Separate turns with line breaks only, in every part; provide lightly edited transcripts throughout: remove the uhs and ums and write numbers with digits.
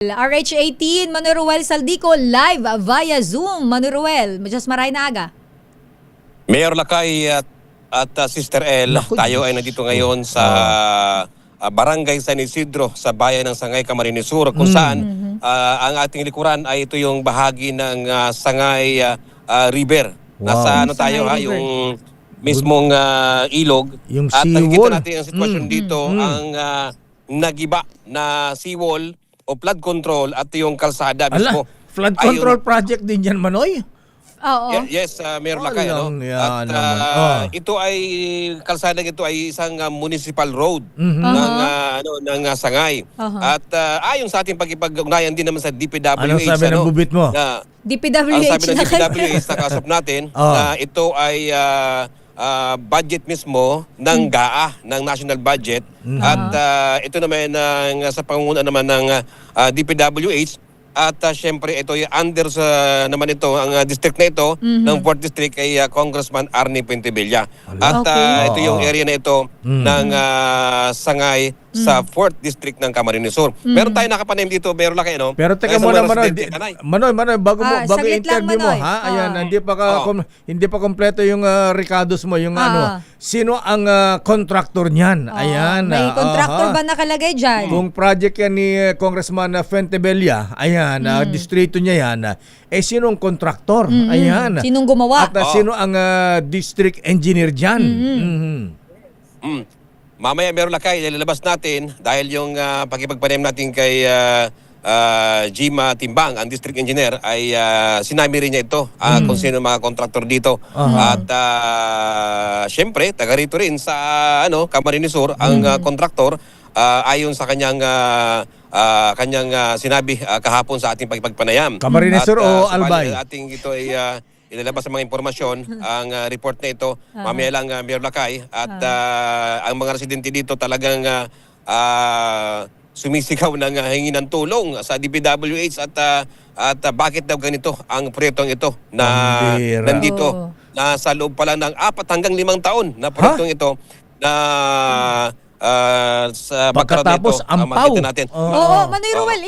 RH18, Manuruel Saldico, live via Zoom. Manuruel, just maray na aga.
Mayor Lakay at Sister El,
Naku,
tayo ay
Diyos.
nandito ngayon sa Barangay San Isidro sa bayan ng Sangay, Camarines Sur, kung saan ang ating likuran ay ito yung bahagi ng Sangay River.
Wow.
Nasa ano tayo
Sangay River.
yung mismong ilog.
Yung
at
seawall.
nakikita natin ang sitwasyon dito, ang nagiba na seawall o flood control at yung kalsada mismo.
Flood
Ayun.
control project din yan, Manoy.
Oo.
Yes, Mayor Lakay.
Walang yan
At
naman.
ito ay, kalsada ito ay isang municipal road ng Sangay. At ayon sa ating pagkipag-ugnayan din naman sa DPWH.
Anong sabi ng bubit mo?
Ang
DPWH
sabi ng
na kayo.
DPWH sa kasap natin na ito ay budget mismo ng GAA, ng national budget. At ito naman sa pangunguna naman ng DPWH. At syempre ito ay under sa naman ito ang district na ito ng 4th district kay Congressman Arnie Pentevilla. At ito yung area na ito ng Sangay sa 4th district ng Camarines Sur. Meron tayo nakapanim dito, meron lang kayo, no?
Pero teka
Sa
muna,
mga
Manoy.
residente, Kanay.
Manoy, bago
saglit lang,
interview mo,
Manoy.
ha? Ayan, hindi pa kompleto yung recados mo, yung sino ang contractor niyan? Ayan.
May contractor ba nakalagay dyan?
Kung project yan ni Congressman Pentevilla, ayan, distrito niya yan, sino ang contractor? Ayan.
Sinong gumawa?
At sino ang district engineer dyan?
Mamaya meron lakay, ilalabas natin dahil yung pakipagpanem natin kay Gima Timbang, ang district engineer, ay sinabi rin niya ito kung sino mga contractor dito. At syempre, taga rito rin sa Camarines Sur, ang contractor, ayon sa kanyang sinabi kahapon sa ating pagpagpanayam.
Camarines Sur o
sabali
Albay?
Ating ito ay ilalabas sa mga impormasyon ang report na ito mamaya lang Mayor Lakay at ang mga residente dito talagang sumisigaw ng hingi ng tulong sa DPWH at bakit daw ganito ang proyektong ito na
Pambira.
nandito nasa loob pa lang ng 4 hanggang 5 taon na proyektong ito na sa
Pagkatapos, ampaw.
makita natin.
Oo, Manoy Ruel,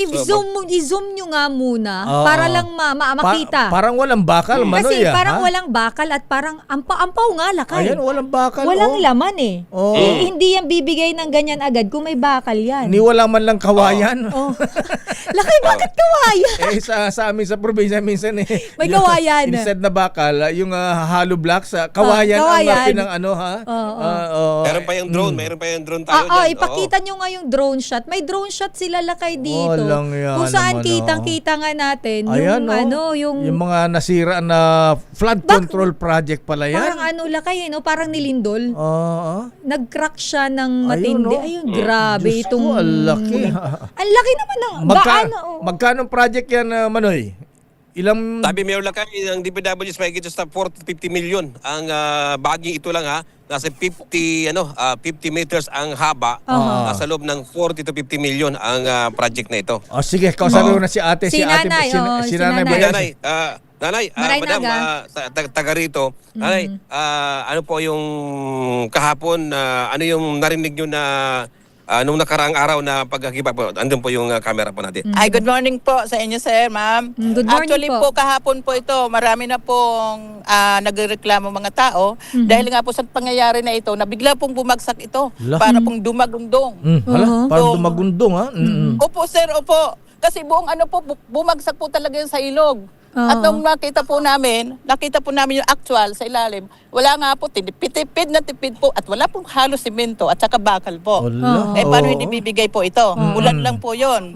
i-zoom nyo nga muna para lang makita.
Parang walang bakal, Manoy.
Kasi parang walang bakal at parang ampaw nga lakay.
Ayan, walang bakal.
Walang laman eh.
Oo.
Hindi yan bibigay ng ganyan agad kung may bakal yan.
Ni wala man lang kawayan.
Oh. Lakay, bakit kawayan?
Sa amin sa probinsya minsan
May
yung-
kawayan.
Instead na bakal, yung hollow blocks, kawayan
kawayan.
ang pinang ano ha.
Meron pa yung drone, meron pa yung drone tayo dyan.
Ipakita nyo nga yung drone shot. May drone shot sila lakay dito.
Walang yan
Kung saan
naman,
kitang-kita nga natin
Ayan,
yung
yung mga nasira na flood control project pala yan.
parang lakay parang nilindol.
Oo.
Nag-crack siya ng matindi. Ayun, grabe
Diyos
itong...
ko, ang laki.
Ang laki naman ng...
Magkano project yan, Manoy? Ilang...
Sabi Mayor Lakay, ang DPWH may higit sa 40 to 50 million. Ang baging ito lang nasa 50 meters ang haba. Nasa loob ng 40 to 50 million ang project na ito.
Sige, kausapin mo na si ate.
Si nanay,
si
si
nanay.
nanay.
ba yan?
Nanay,
Maray
madam,
naga.
taga rito. Nanay, ano po yung kahapon, ano yung narinig nyo na nung nakaraang araw na paghagiba po? Andun po yung camera po natin.
Ay, good morning po sa inyo, sir, ma'am.
Good morning
Actually
po.
kahapon po ito, marami na pong nagreklamo mga tao dahil nga po sa pangyayari na ito, na bigla pong bumagsak ito para pong dumagundong.
Parang dumagundong, ha?
Opo, sir, opo. Kasi buong bumagsak po talaga yun sa ilog. At nung nakita po namin yung actual sa ilalim, wala nga po, tipid na tipid po at wala pong halos simento at saka bakal po. Paano hindi bibigay po ito? Ulan lang po yun.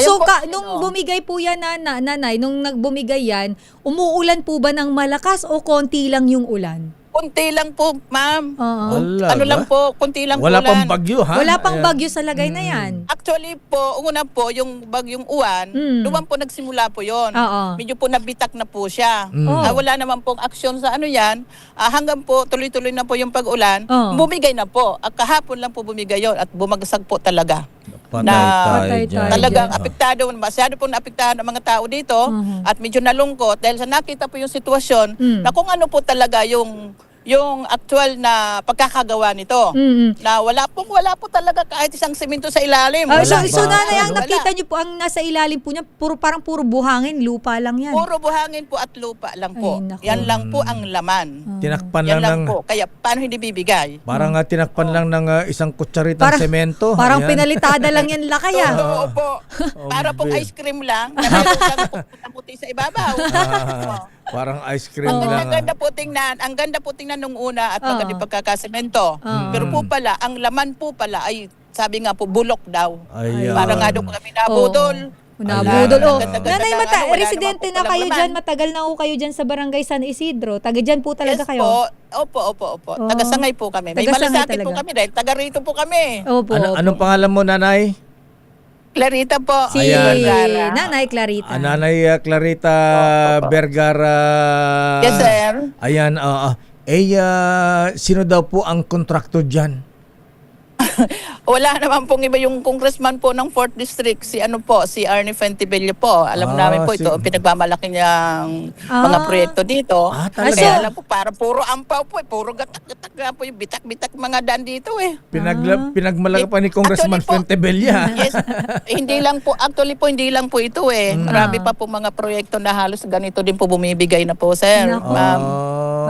So,
Ayun po,
nung bumigay po yan, nanay, nung nagbumigay yan, umuulan po ba ng malakas o konti lang yung ulan?
Kunti lang po, ma'am.
Ala,
Ano lang po, kunti lang
wala
po
pang
ulan.
bagyo, ha?
Wala pang bagyo sa lagay na yan.
Actually po, una po, yung bagyong uwan, doon po nagsimula po yon.
Oo.
Medyo po nabitak na po siya. Wala naman pong aksyon sa ano yan. Hanggang po, tuloy-tuloy na po yung pag-ulan. Bumigay na po. Kahapon lang po bumigay yon at bumagsak po talaga.
Patay tayo
Talagang
dyan.
apektado, masyado po naapektahan ang mga tao dito at medyo nalungkot dahil sa nakita po yung sitwasyon na kung ano po talaga yung yung actual na pagkakagawa nito. Na wala po talaga kahit isang semento sa ilalim.
So nanay, ang
Wala.
nakita niyo po, ang nasa ilalim po niya, parang puro buhangin, lupa lang yan.
Puro buhangin po at lupa lang po.
Ay, nako.
Yan lang po ang laman.
Tinakpan
Yan
lang
lang
ng
po. Kaya paano hindi bibigay?
parang tinakpan lang ng isang kutsaritang semento.
Parang
Ayan.
pinalitada lang yan lakay ah.
Oo po. Para pong ice cream lang. Na meron lang po puti sa ibabaw.
Parang ice cream
Ang
lang.
ganda po tingnan. Ang ganda po tingnan nung una at maganda yung pagkakasemento. Pero po pala, ang laman po pala ay sabi nga po bulok daw.
Ayan.
Para nga doon kami nabudol.
Nabudol. Oh.
Ganda-ganda
Nanay,
ng wala
residente
naman po
na kayo
palang
dyan.
laman.
Matagal na ho kayo dyan sa Barangay San Isidro. Taga dyan po talaga
Yes
kayo.
po. Opo. Taga-sangay po kami. May
Taga-sangay
malasakit po
talaga.
kami dahil taga rito po kami.
Opo.
Anong pangalan mo, Nanay?
Clarita po.
Si
Ayan.
Nanay Clarita.
Nanay Clarita Vergara.
Yes, sir.
Ayan, sino daw po ang kontraktor dyan?
Wala naman pong iba yung congressman po ng 4th District, si Arnie Fentibello po. Alam namin po ito, ang pinagmamalaki niyang mga proyekto dito.
Talaga?
Kasi alam po, para puro ampaw po, puro gatak-gatak nga po yung bitak-bitak mga daan dito eh.
Pinagmalaki pa ni Congressman
Actually po,
Fuentebella.
Yes, hindi lang po ito eh. Marami pa po mga proyekto na halos ganito din po bumibigay na po, sir.
Nako.
Ma'am.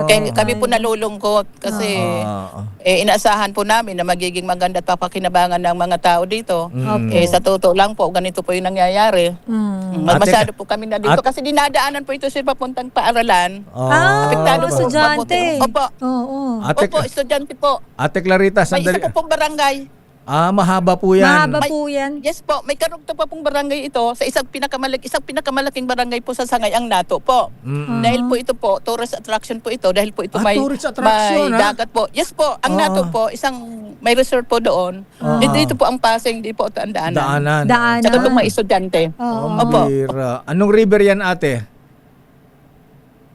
Kaya kami po nalulungkot kasi inaasahan po namin na magiging maganda at papakinabangan ng mga tao dito. Sa totoo lang po, ganito po yung nangyayari. Masyado po kami na dito kasi dinadaanan po ito sa papuntang paaralan. Apektado po.
Estudyante.
Opo.
Oo.
Opo, estudyante po.
Ate Clarita,
May isa
sandali.
po pong barangay.
Mahaba po yan.
Mahaba po yan.
Yes po, may karugtong pa pong barangay ito sa isang pinakamalaking barangay po sa Sangay, ang Nato po. Dahil po ito po, tourist attraction po ito. Dahil po ito
Tourist attraction,
may dagat po. Yes po, ang Nato po, may resort po doon. Dito po ang Pasig, hindi po ito ang daanan.
Daanan.
Tsaka itong mga estudyante. Opo.
Anong river yan, ate?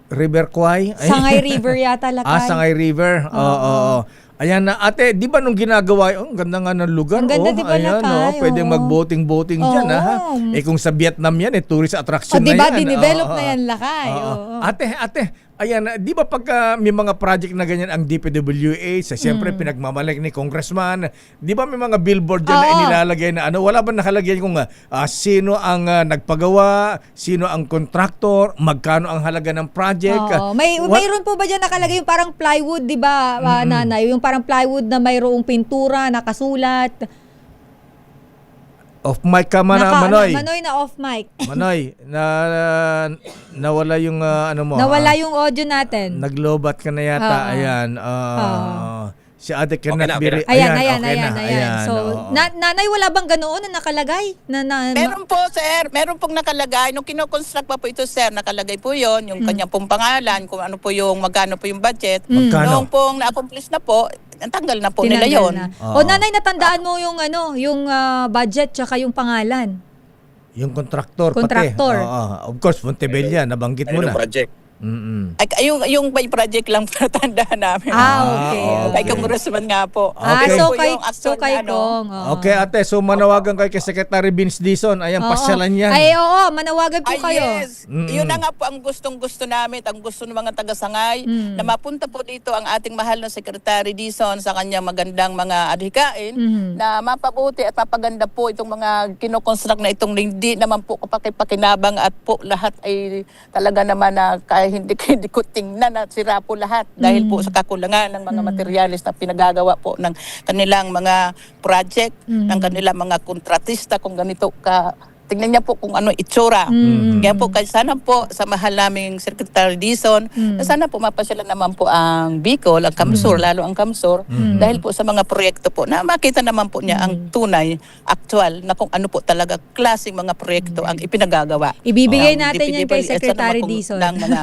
River Kwai? Ay.
Sangay River yata lakay.
Sangay River. Oo. Ayan na, ate, di ba nung ginagawa, ang ganda nga ng lugar.
Ang ganda, di ba,
ayan,
Lakay?
pwedeng
Oo.
mag-boating dyan, ha? Kung sa Vietnam yan, tourist attraction
di
na
ba,
yan.
dinevelop na yan lakay. Oo.
Ate, ayan, di ba pagka may mga project na ganyan ang DPWH, siyempre pinagmamalaki ni Congressman, di ba may mga billboard dyan na
Oo.
inilalagay na wala ba nakalagay kung sino ang nagpagawa, sino ang contractor, magkano ang halaga ng project?
Oo. Mayroon po ba dyan nakalagay yung parang plywood, di ba, nanay? Yung parang plywood na mayroong pintura, nakasulat.
Off mic ka, Manoy.
Manoy na off mic.
Manoy, nawala yung ano mo.
Nawala yung audio natin.
Naglobat ka na yata.
Oo.
Ayan. Si ate cannot
na,
be
okay
re-
Ayan.
Ayan,
So,
oo.
nanay, wala bang ganoon na nakalagay?
Meron po, sir. Meron pong nakalagay. Nung kinoconstruct pa po ito, sir, nakalagay po yon yung kanyang pong pangalan, kung ano po yung, magkano po yung budget.
Magkano?
Nung pong na-accomplish na po, tanggal na po nila
Tinanggal
yon.
na.
Oo.
Nanay, natandaan mo yung budget tsaka yung pangalan.
Yung contractor,
Contractor.
pati. Oo. Of course, Montebella, nabanggit mo
Ano
na.
project?
Ay, yung may project lang para tandaan namin.
Okay.
Kay Congressman nga po.
Okay.
Kasi
So
po
kay
yung actual na ano,
Kong. oo.
Okay, ate. So, manawagan kay Secretary Vince Dizon. Ayan,
Oo.
pasyalan yan.
Ay, oo, manawagan po
Ay,
kayo.
yes. Yun na nga po ang gustong-gusto namin, ang gusto ng mga taga-sangay, na mapunta po dito ang ating mahal na Secretary Dizon sa kanyang magandang mga adhikain, na mapabuti at mapaganda po itong mga kinoconstruct na itong hindi naman po kapakipakinabang at po lahat ay talaga naman na kaya hindi ko tingnan at sira po lahat dahil po sa kakulangan ng mga materialis na pinagagawa po ng kanilang mga project, ng kanilang mga kontratista kung ganito ka. Tingnan niya po kung ano itsura. Kaya po, sana po sa mahal naming Secretary Dizon, na sana po mapasyalan naman po ang Bicol, ang Kamsur, lalo ang Kamsur, dahil po sa mga proyekto po na makita naman po niya ang tunay, actual, na kung ano po talaga klaseng mga proyekto ang ipinagagawa.
Ibibigay
ng
natin yan kay
DPWH at
Secretary
ng
Dizon.
ng mga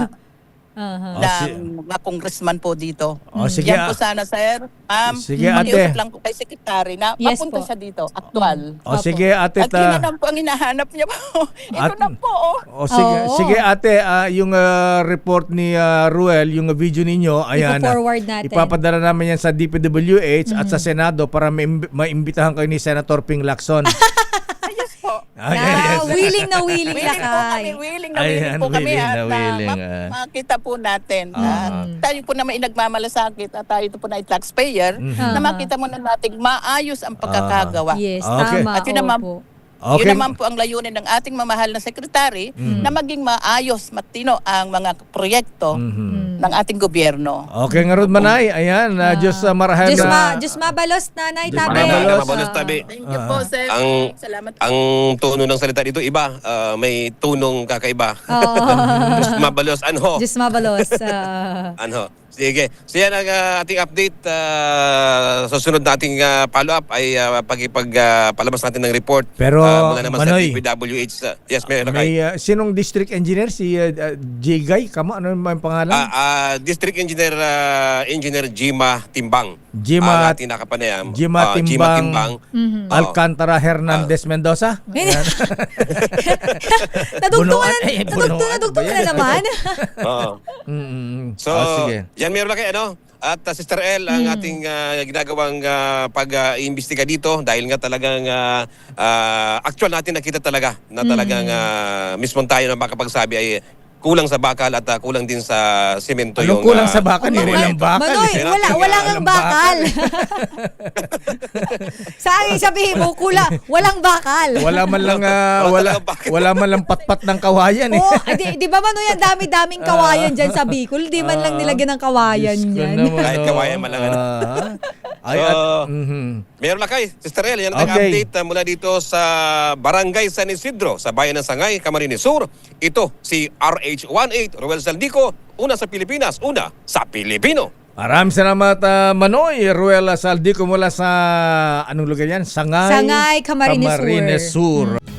Aha.
ng mga congressman po dito.
Sige,
Yan po sana, sir. Ma'am,
Sige,
pakiusap
ate.
lang po kay Secretary na
Yes
mapunta
po.
siya dito, actual.
Sige, ate.
At yun na lang po ang hinahanap niya po. Ito
At-
na po, oh.
Sige,
Oo.
sige ate, yung report ni Ruel, yung video ninyo, ayan.
Ipo-forward natin.
Ipapadala namin yan sa DPWH at sa Senado para maimbitahan kayo ni Senator Ping Lacson.
Yes po.
willing na willing
Willing po kami,
lakay.
willing na
Ayan,
willing po kami
willing
at
na willing,
makita po natin. Tayo po naman nagmamalasakit at tayo po na taxpayer na makita mo na natin maayos ang pagkakagawa.
Yes,
Okay.
tama.
At yun naman,
opo.
Okay.
yun naman po ang layunin ng ating mamahal na sekretary na maging maayos, matino ang mga proyekto ng ating gobyerno.
Okay nga Rod Manay, ayan, Diyos marahan
Diyos mabalos, Nanay
Diyos
Tabe.
mabalos.
Mabalos, Tabe.
Thank you po, sir. Salamat po.
Ang tono ng salita dito iba, may tunong kakaiba.
Oo.
Diyos mabalos, anho.
Diyos mabalos.
Anho. Sige. So yan ang ating update. Sa sunod nating follow-up ay palabas natin ng report.
Pero,
mula naman
Manoy,
sa DPWH. Yes, meron
may sinong district engineer? Si Jigay? Kamo? Ano yung pangalan?
District Engineer Engineer Jima Timbang.
Jima-
ang ating nakapanayam.
Jima Timbang. Alcantara Hernandez Mendoza?
Nadugtungan
Bunuan.
na naman.
Oo. So,
sige.
yan meron na kayo, ano? At Sister El, ang ating ginagawang pag-iimbestiga dito dahil nga talagang actual natin nakita talaga na talagang mismong tayo na makapagsabi ay kulang sa bakal at kulang din sa semento
Anong kulang sa bakal? Nirelang bakal.
Manoy,
eh.
wala
Walang
ngang bakal. Sa akin sabihin mo, walang bakal.
Wala man lang wala man lang patpat ng kawayan eh.
Oo, di ba Manoy, ang dami-daming kawayan dyan sa Bicol. Di man lang nilagyan ng kawayan
Diyos ko
yan.
naman,
Kahit
oh.
kawayan man lang, ano.
Ay,
Meron na kayo, Sister El, yan ang
Okay.
update mula dito sa Barangay San Isidro, sa Bayan ng Sangay, Camarines Sur. Ito si RH18 Ruel Saldico, una sa Pilipinas, una sa Pilipino.
Maraming salamat, Manoy. Ruel Saldico mula sa, anong lugar yan?
Sangay, Camarines Sur.
Sur.